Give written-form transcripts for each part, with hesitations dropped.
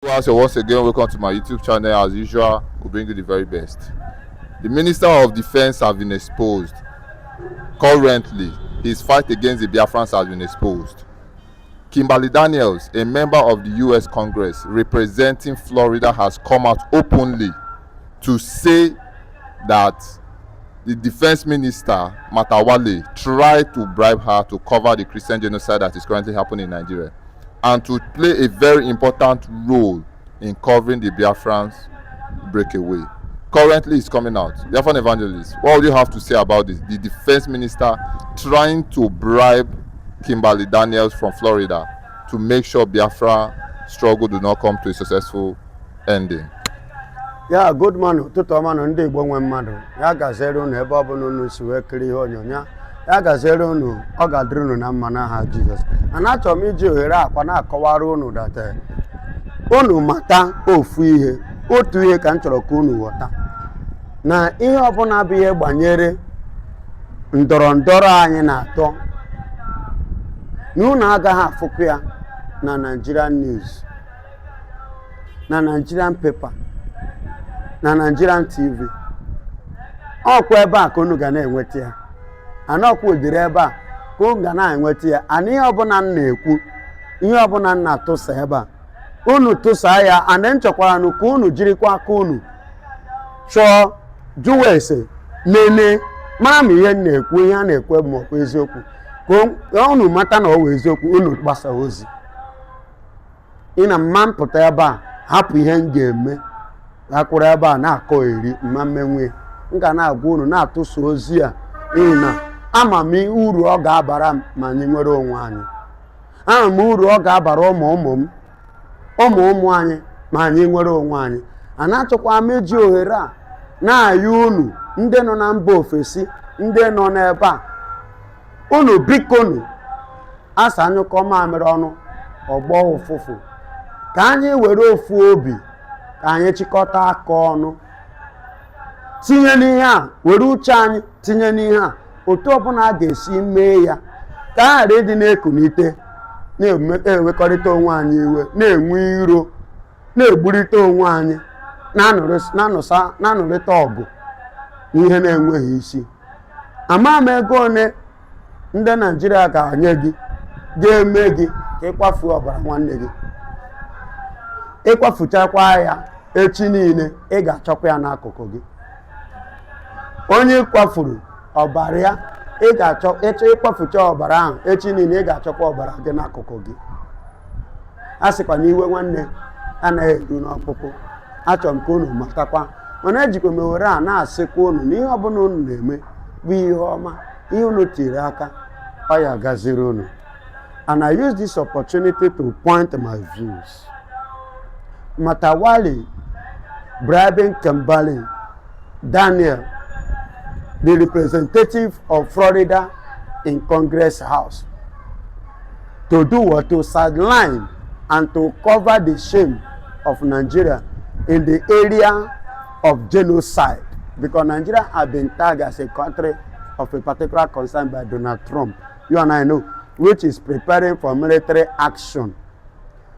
So once again, welcome to my YouTube channel. As usual, we'll bring you the very best. The Minister of Defense has been exposed. Currently, his fight against the Biafrans has been exposed. Kimberly Daniels, a member of the US Congress representing Florida, has come out openly to say that the Defense Minister, Matawale, tried to bribe her to cover the Christian genocide that is currently happening in Nigeria and to play a very important role in covering the Biafrans breakaway. Currently, it's coming out. Biafran evangelist, what do you have to say about this? The Defense Minister trying to bribe Kimberly Daniels from Florida to make sure Biafra struggle do not come to a successful ending. Yeah, good man. Tutu man ndị Igbo nwe mmadụ. Ya gazere unu ebe ọ bụla unu si wee kiri ihe onyonyo. Ya gazere unu, ọ ga-adịrị unu na mma n'aha Jizọs. Ana achọrọ m iji ohere akwa na-akọwara unu that unu mata ofu ihe, otu ihe ka m chọrọ ka unu ghọta. Na ihe ọbụla bụ ihe gbanyere ndọrọ ndọrọ anyị na-atọ. Na unu agaghị afụkwa ya na Nigerian news, na Nigerian paper, na Nigerian TV. Ọkwa ebe a ka unu ga na-enweta ya. Anọkwa ụdịrị ebe a ka unu ga na-enweta ya. Ana ihe ọbụla m na-ekwu, ihe ọbụla m na-atụsa ebe a, unu tụsa ya, ana nchekwara nụ ka unu jirikwa aka unu chọọ jụwa ese nene mara m ihe m na-ekwu, ihe a na-ekwu ma ọ bụ eziokwu, ka unu mata na ọ bụ eziokwu, unu gbasa ozi. Ị na mma mpụta ebe a hapụ ihe m ga-eme akwụrụ ebe a na-akọ eri mma mmenwe m ga na-agwa unu na-atụsa ozi a n'ihi na ama m uru ọ ga-abara ma anyị nwere onwe anyị. Ama m uru ọ ga-abara ụmụ anyị ma anyị nwere onwe anyị. A na-achọkwa meji ohere a na-ayọ unu ndị nọ na mba ofesi, ndị nọ n'ebe a, unu bikonu asa anyụkọ mamịrị ọnụ ọgbọ ụfụfụ, ka anyị were ofu obi ka anyị chịkọta aka ọnụ tinye n'ihe a, were uche anyị tinye n'ihe a, otu ọbụla a ga-esi mee ya ka a ghara ịdị na-ekunite na-enwekọrịta onwe anyị iwe, na-enwe iro, na-egburịta onwe anyị, na-anụrịta ọgụ ihe na-enweghị isi. Ama m ego one ndị Naịjirịa ga-anye gị ga-eme gị ka ịkwafu ọbara nwanne gị. Ịkwafuchakwa ya echi niile, ị ga-achọkwa ya n'akụkụ gị. Onye kwafuru ọbara ya, ị ga-achọ ịkwafucha ọbara ahụ echi niile, ị ga-achọkwa ọbara gị n'akụkụ gị. A sịkwa na iwe nwanne anaghị eru n'ọkpụkpụ. Achọrọ m ka unu matakwa, mana ejikwa m were a na-asịkwa unu na ihe ọbụla unu na-eme bụ ihe ọma, ihe unu tiri aka, ọ ya gaziri unu. And I use this opportunity to point my views. Matawale bribing Kimberly Daniel, the representative of Florida in Congress House, to do what? To sideline and to cover the shame of Nigeria in the area of genocide, because Nigeria has been tagged as a country of a particular concern by Donald Trump, you and I know, which is preparing for military action.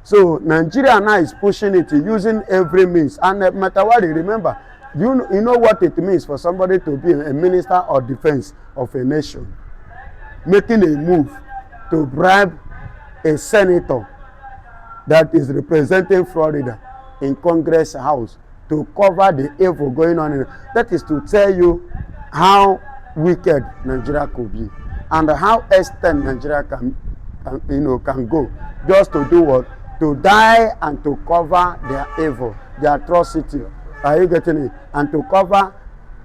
So Nigeria now is pushing it using every means. And Matawale, remember, you know what it means for somebody to be a minister of defense of a nation, making a move to bribe a senator that is representing Florida in Congress House to cover the evil going on. That is to tell you how wicked Nigeria could be and how extent Nigeria can go just to do what? To die and to cover their evil, their atrocity. Are you getting it? And to cover,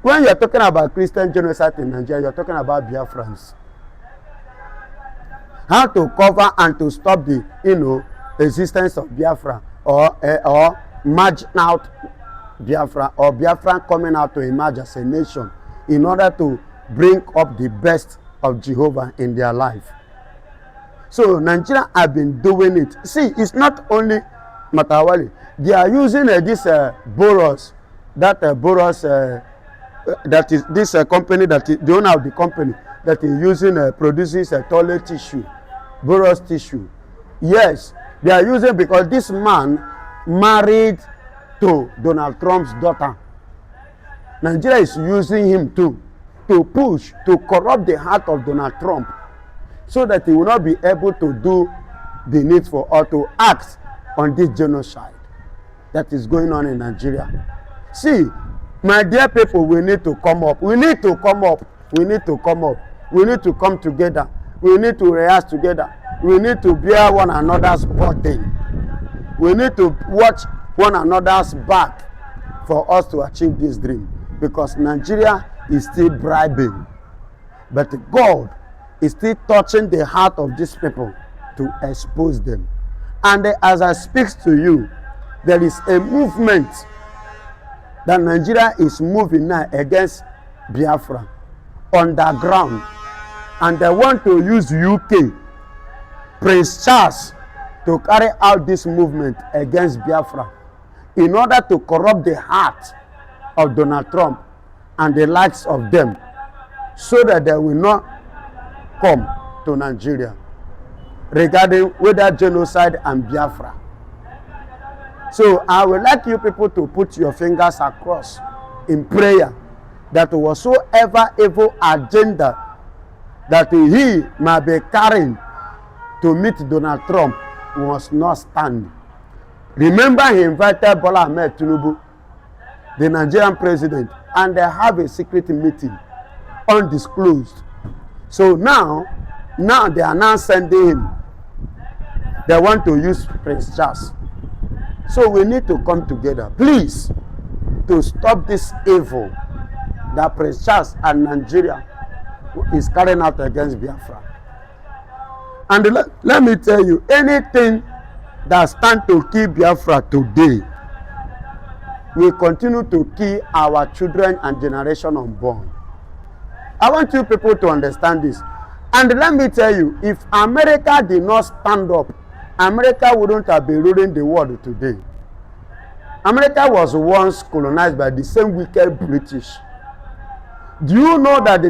when you're talking about Christian genocide in Nigeria, you're talking about Biafrans. How to cover and to stop the, existence of Biafra or merge out Biafra, or Biafra coming out to emerge as a nation in order to bring up the best of Jehovah in their life. So Nigeria have been doing it. See, it's not only Matawale. They are using this Boros, that is this company that is the owner of the company that is using produces toilet tissue, Boros tissue. Yes, they are using, because this man married to Donald Trump's daughter. Nigeria is using him to push, to corrupt the heart of Donald Trump so that he will not be able to do the needful or to act on this genocide that is going on in Nigeria. See, my dear people, we need to come up. We need to come up. We need to come up. We need to come together. We need to rehearse together. We need to bear one another's burden. We need to watch one another's back for us to achieve this dream. Because Nigeria is still bribing. But God is still touching the heart of these people to expose them. And as I speak to you, there is a movement that Nigeria is moving now against Biafra underground. And they want to use UK, Prince Charles, to carry out this movement against Biafra in order to corrupt the heart of Donald Trump and the likes of them, so that they will not come to Nigeria regarding whether genocide and Biafra. So I would like you people to put your fingers across in prayer that whatsoever evil agenda that he might be carrying to meet Donald Trump must not stand. Remember, he invited Bola Ahmed Tinubu, the Nigerian president, and they have a secret meeting undisclosed. So now they are now sending him. They want to use Prince Charles. So we need to come together, please, to stop this evil that Prince Charles and Nigeria is carrying out against Biafra. And let me tell you, anything that stands to kill Biafra today will continue to kill our children and generation unborn. I want you people to understand this. And let me tell you, if America did not stand up, America wouldn't have been ruling the world today. America was once colonized by the same wicked British. Do you know that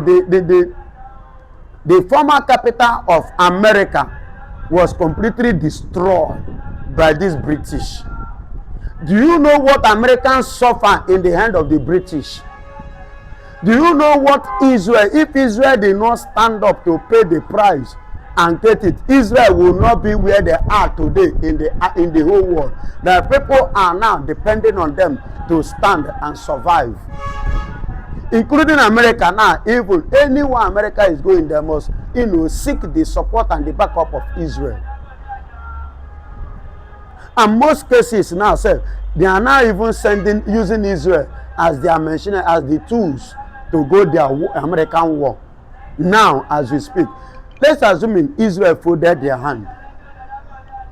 the former capital of America was completely destroyed by this British? Do you know what Americans suffer in the hand of the British? Do you know what Israel, if Israel did not stand up to pay the price and get it, Israel will not be where they are today in the whole world. The people are now depending on them to stand and survive. Including America now, even anywhere America is going, they must seek the support and the backup of Israel. And most cases now, they are now even using Israel as they are mentioning as the tools to go their American war. Now, as we speak, let's assume Israel folded their hand.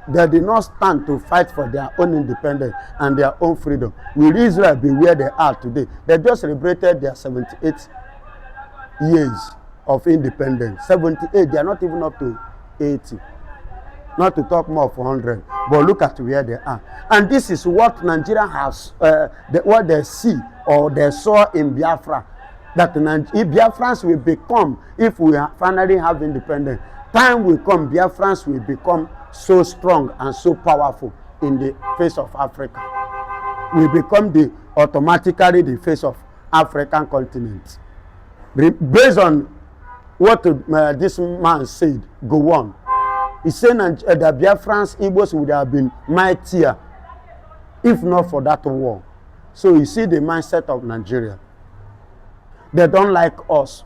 They did not stand to fight for their own independence and their own freedom. Will Israel be where they are today? They just celebrated their 78 years of independence. 78, they are not even up to 80. Not to talk more of 100. But look at where they are. And this is what Nigeria has, what they see or they saw in Biafra. That if Biafrans will become, if we finally have independence, time will come, Biafrans will become so strong and so powerful in the face of Africa. We become automatically the face of African continent. Based on what this man said, go on. He said that Biafrans, Igbos would have been mightier if not for that war. So you see the mindset of Nigeria. They don't like us,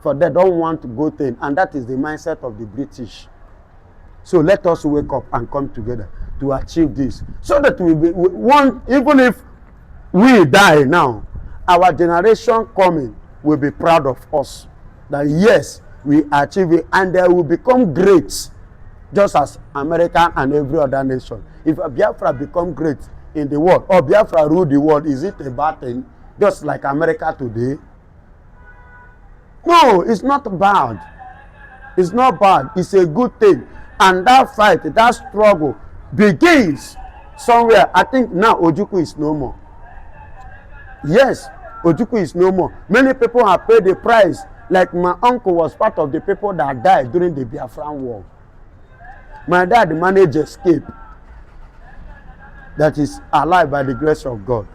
for they don't want to go to it, and that is the mindset of the British. So let us wake up and come together to achieve this, so that we one, even if we die now, our generation coming will be proud of us. That yes, we achieve it, and they will become great, just as America and every other nation. If Biafra become great in the world, or Biafra rule the world, is it a bad thing? Just like America today? No, it's not bad. It's not bad. It's a good thing. And that fight, that struggle begins somewhere. I think now Ojukwu is no more. Yes, Ojukwu is no more. Many people have paid the price. Like my uncle was part of the people that died during the Biafran war. My dad managed escape. that is alive by the grace of God.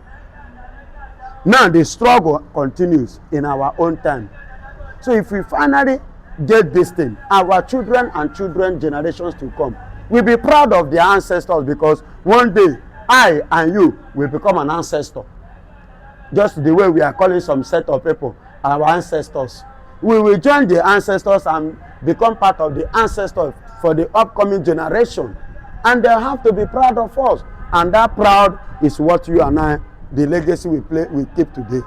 Now the struggle continues in our own time. So if we finally get this thing, our children and children generations to come will be proud of their ancestors, because one day I and you will become an ancestor. Just the way we are calling some set of people our ancestors. We will join the ancestors and become part of the ancestors for the upcoming generation. And they have to be proud of us. And that proud is what you and I, the legacy we keep today.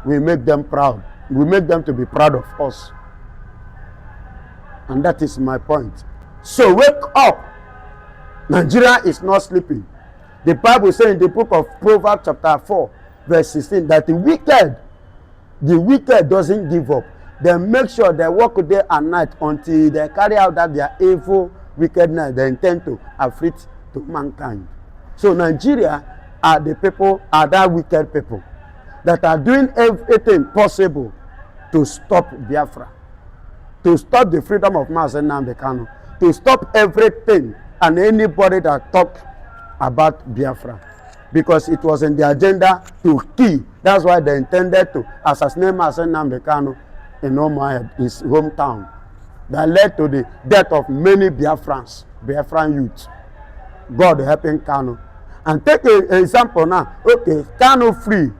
We make them proud. We make them to be proud of us. And that is my point. So wake up. Nigeria is not sleeping. The Bible says in the book of Proverbs chapter 4, verse 16, that the wicked doesn't give up. They make sure they work day and night until they carry out that their evil wickedness they intend to afflict to mankind. So Nigeria are the people, are that wicked people that are doing everything possible to stop Biafra, to stop the freedom of Mazen Nnamdi Kanu, to stop everything and anybody that talk about Biafra, because it was in the agenda to kill. That's why they intended to assassinate Mazen Nnamdi Kanu in Omaha, his hometown. That led to the death of many Biafran youths. God helping Kanu. And take an example now. Okay, Kanu free,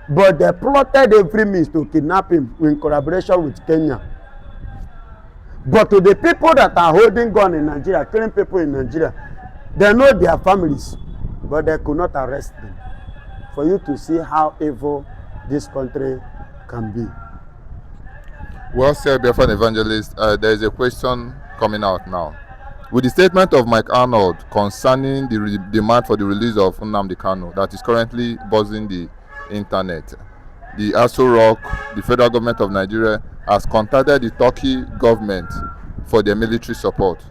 but they plotted every means to kidnap him in collaboration with Kenya. But to the people that are holding gun in Nigeria, killing people in Nigeria, they know their families, but they could not arrest them. For you to see how evil this country can be. Well said, Biafran evangelist. There is a question coming out now. With the statement of Mike Arnold concerning the demand for the release of Nnamdi Kanu that is currently buzzing the internet, the Aso Rock, the federal government of Nigeria, has contacted the Turkey government for their military support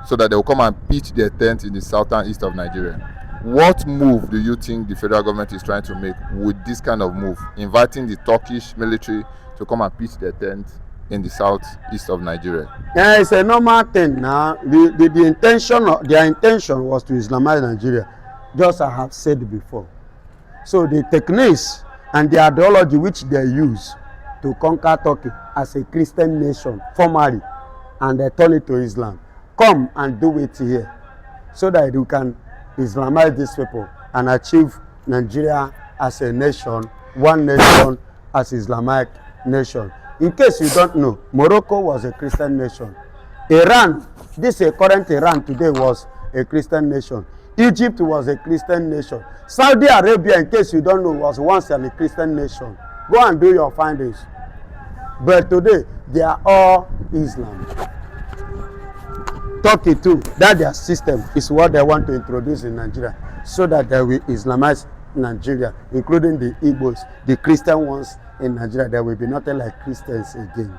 so that they will come and pitch their tent in the southern east of Nigeria. What move do you think the federal government is trying to make with this kind of move, inviting the Turkish military to come and pitch their tent in the southeast of Nigeria? Yeah, it's a normal thing now. Their intention was to Islamize Nigeria, just as I have said before. So the techniques and the ideology which they use to conquer Turkey as a Christian nation formally, and they turn it to Islam, come and do it here, so that you can Islamize these people and achieve Nigeria as a nation, one nation as Islamic nation. In case you don't know, Morocco was a Christian nation. Iran, this current Iran today, was a Christian nation. Egypt was a Christian nation. Saudi Arabia, in case you don't know, was once a Christian nation. Go and do your findings. But today, they are all Islam. Turkey too, that their system is what they want to introduce in Nigeria, so that they will Islamize Nigeria, including the Igbos, the Christian ones in Nigeria. There will be nothing like Christians again.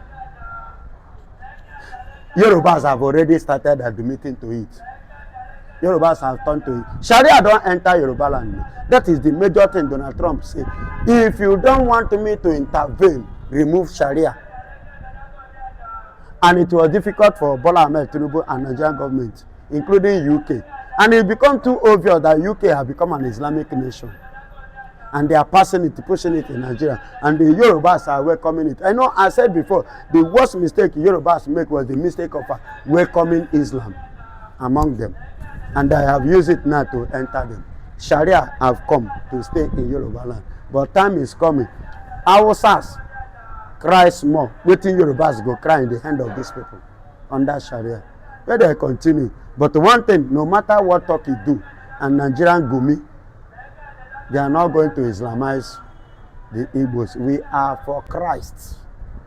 Yorubas have already started admitting to it. Yorubas have turned to it. Sharia don't enter Yoruba land. That is the major thing Donald Trump said. If you don't want me to intervene, remove Sharia. And it was difficult for Bola Ahmed Tinubu and Nigerian government, including UK. And it became too obvious that UK have become an Islamic nation. And they are pushing it in Nigeria. And the Yorubas are welcoming it. I know I said before, the worst mistake Yorubas make was the mistake of welcoming Islam among them. And I have used it now to enter them. Sharia have come to stay in Yoruba land. But time is coming. Hausas cry small. Waiting Yorubas go cry in the hand of these people under Sharia. Where they continue. But one thing, no matter what Turkey do, and Nigerian Gumi, they are not going to Islamize the Igbos. We are for Christ.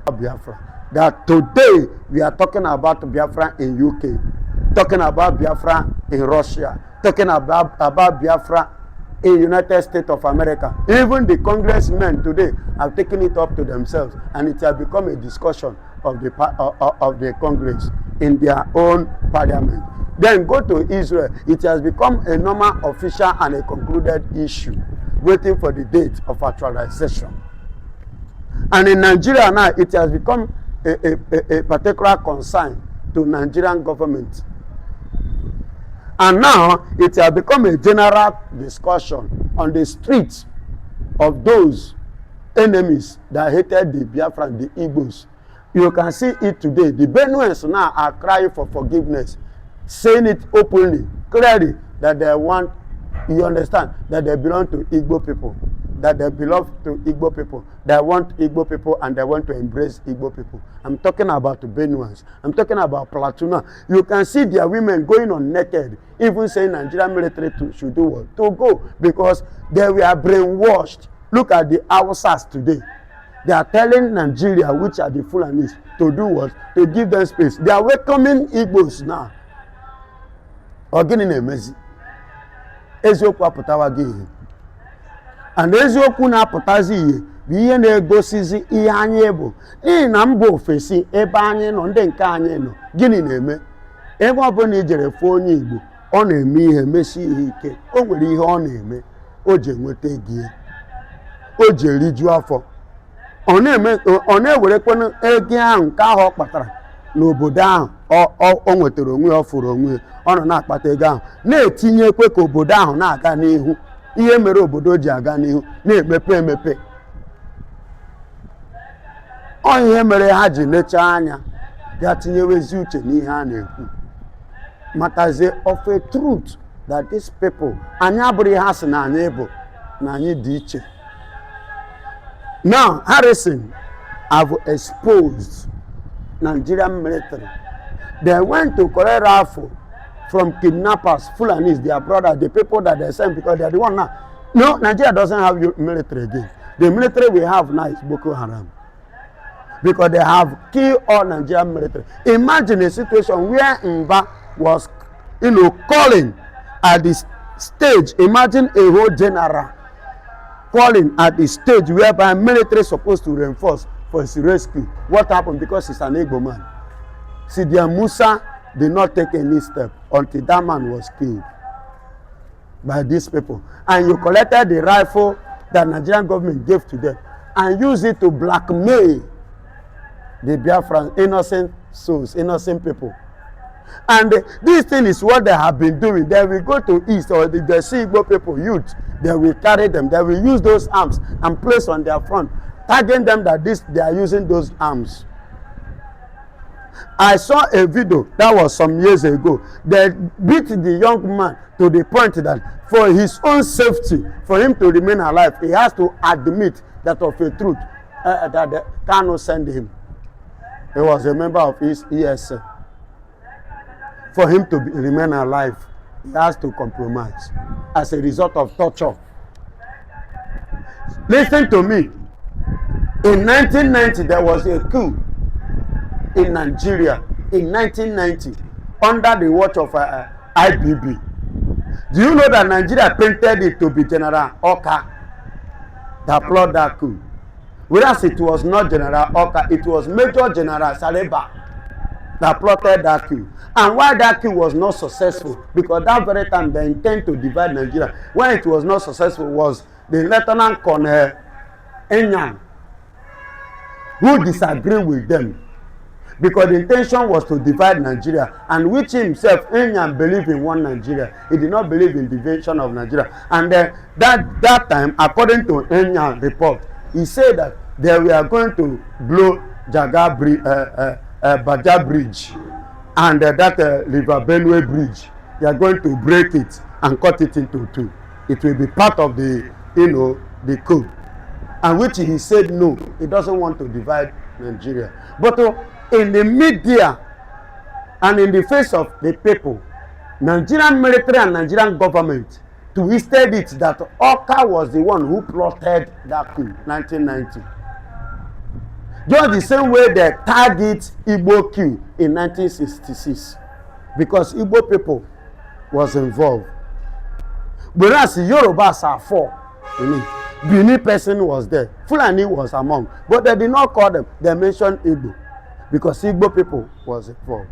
Biafra. That today we are talking about Biafra in UK, talking about Biafra in Russia, talking about Biafra in United States of America. Even the congressmen today have taken it up to themselves, and it has become a discussion of the Congress in their own parliament. Then go to Israel. It has become a normal, official, and a concluded issue, waiting for the date of actualization. And in Nigeria now, it has become a particular concern to Nigerian government. And now it has become a general discussion on the streets of those enemies that hated the Biafra, the Igbos. You can see it today. The Benuans now are crying for forgiveness, saying it openly, clearly, that they want, you understand, that they belong to Igbo people, that they belong to Igbo people, they want Igbo people and they want to embrace Igbo people. I'm talking about the Benuans. I'm talking about Platuna. You can see their women going on naked, even saying Nigerian military should do what? To go, because they were brainwashed. Look at the Hausas today. They are telling Nigeria, which are the Fulanis, to do what? To give them space. They are welcoming Igbos now. Ogini na-emezi. Eziokwu apụtawa gị ihe. And eziokwu na-apụtazi ihe bụ ihe na-egosizi ihe anyị bụ. N'ihi na mba ofesi ebe anyị nọ, ndị nke anyị nọ, gịnị na-eme? Ebe ọ bụla ijere fụ onye Igbo, ọ na-eme ihe, mesi ihe ike. O nwere ihe ọ na-eme, o ji enweta ego, o ji eriju afọ. Ọ na-ewerekwana ego ahụ nke ahụ ọ kpatara n'obodo ahụ o nwetara onwe ọ fụrụ onwe ọ nọ na-akpata ego ahụ, na-etinyekwe ka obodo ahụ na-aga n'ihu. Ihe mere obodo ji aga n'ihu, na-emepe emepe. Ọ ihe mere ha ji lechaa anya bịa tinyewezi uche n'ihe a na-ekwu, matazie of a truth that these people, anyị abụrụ ha sị na anyị bụ na anyị dị iche. Now, Harrison have exposed Nigerian military. They went to collect rifle from kidnappers, Fulanis, their brothers, the people that they sent, because they are the one now. No, Nigeria doesn't have military again. The military we have now is Boko Haram, because they have killed all Nigerian military. Imagine a situation where Mba was, calling at this stage. Imagine a whole general calling at the stage whereby military is supposed to reinforce for his rescue. What happened? Because he's an Igbo man. Sidia Musa did not take any step until that man was killed by these people. And you collected the rifle that Nigerian government gave to them and used it to blackmail the Biafran, innocent souls, innocent people. And this thing is what they have been doing. They will go to East, or the see Igbo people, youth, they will carry them. They will use those arms and place on their front, tagging them that they are using those arms. I saw a video that was some years ago. They beat the young man to the point that for his own safety, for him to remain alive, he has to admit that of a truth that they cannot send him. He was a member of his ESL. For him to remain alive, he has to compromise as a result of torture. Listen to me. In 1990, there was a coup in Nigeria. In 1990, under the watch of IBB. Do you know that Nigeria painted it to be General Oka that plotted that coup? Whereas it was not General Oka, it was Major General Saleba that plotted that coup. And why that coup was not successful? Because that very time they intend to divide Nigeria. When it was not successful was the Lieutenant Colonel Enyan, who disagreed with them. Because the intention was to divide Nigeria, and which himself, Enyan, believed in one Nigeria. He did not believe in division of Nigeria. And that time, according to Enyan report, he said that they were going to blow Baja Bridge and that River Benue Bridge. They are going to break it and cut it into two. It will be part of the, the coup. And which he said no, he doesn't want to divide Nigeria. But in the media and in the face of the people, Nigerian military and Nigerian government twisted it that Oka was the one who plotted that coup, 1990. Just the same way they tagged Igbo coup in 1966, because Igbo people was involved. Whereas Yorubas are four in it. Bini person was there, Fulani was among, but they did not call them. They mentioned Igbo because Igbo people was involved.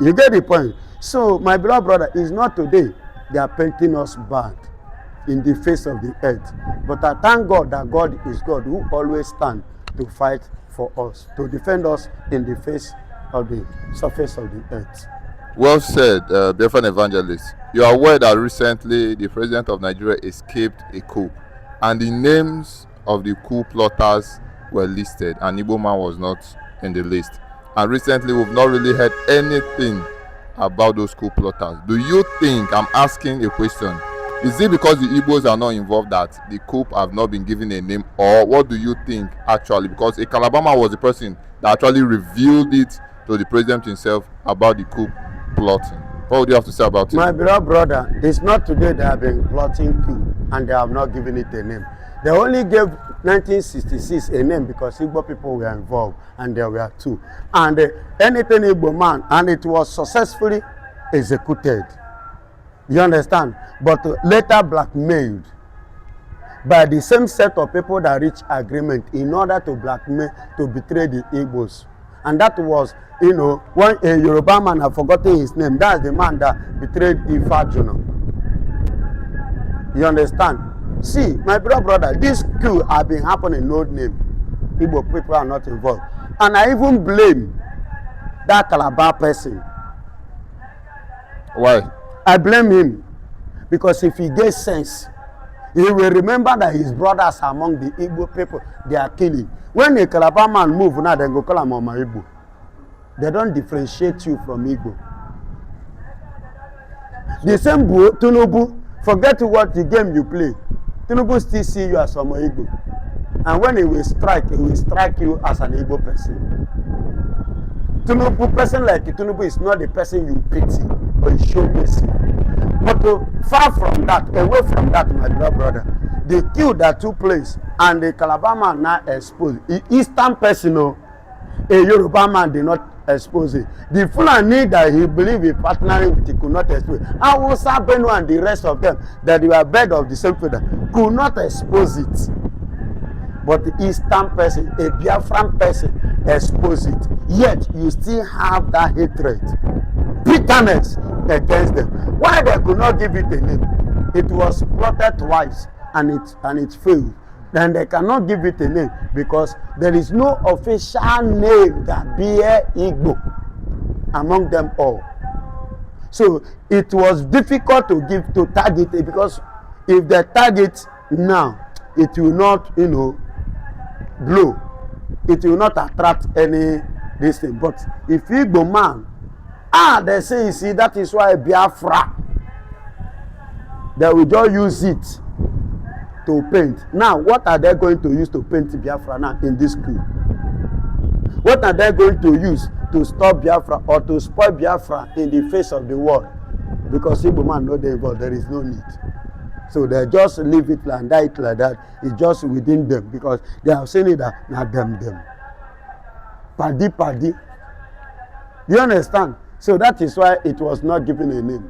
You get the point? So my beloved brother, is not today they are painting us bad in the face of the earth, but I thank God that God is God who always stands to fight for us, to defend us in the face of the surface of the earth. Well said, Biafran evangelist. You are aware that recently the president of Nigeria escaped a coup, and the names of the coup plotters were listed, and Igbo man was not in the list. And recently, we've not really heard anything about those coup plotters. Do you think, I'm asking a question, is it because the Igbos are not involved that the coup have not been given a name, or what do you think actually? Because a Calabama was the person that actually revealed it to the president himself about the coup plotting. What would you have to say about it? My beloved brother, it's not today they have been plotting coup and they have not given it a name. They only gave 1966 a name because Igbo people were involved and there were two. And anything Igbo man, and it was successfully executed. You understand? But later blackmailed by the same set of people that reached agreement in order to blackmail, to betray the Igbos. And that was, you know, when a Yoruba man, I've forgotten his name, that's the man that betrayed Ifajuno. You understand? See, my brother, this coup has been happening, no name. Igbo people are not involved. And I even blame that Calabar person. Why? I blame him because if he gets sense, he will remember that his brothers among the Igbo people, they are killing. When a Calabar man move now, they go call him Mama Igbo. They don't differentiate you from Igbo. The same Tinubu, forget what the game you play. Tinubu still see you as Mama Igbo. And when he will strike you as an Igbo person. Tinubu, person like Tinubu is not the person you pity or you show mercy. But far from that, away from that, my brother, the coup that took place and the Calabar man now exposed, the Eastern person, a Yoruba man did not expose it. The Fulani that he believed he partnering with, he could not expose it. Hausa, Benue and the rest of them that they were bed of the same feather could not expose it. But the Eastern person, a Biafran person, exposed it. Yet you still have that hatred, bitterness against them. Why they could not give it a name? It was plotted twice and it failed. Then they cannot give it a name because there is no official name that bear Igbo among them all. So it was difficult to target it, because if they target now, it will not, blow. It will not attract any this thing. But if Igbo man, they say, you see, that is why Biafra, they will just use it to paint. Now, what are they going to use to paint Biafra now in this coup? What are they going to use to stop Biafra or to spoil Biafra in the face of the world? Because Igbo man know they involved, there is no need. So they just leave it like that. It's just within them because they have seen it that not them. Paddy. You understand? So that is why it was not given a name.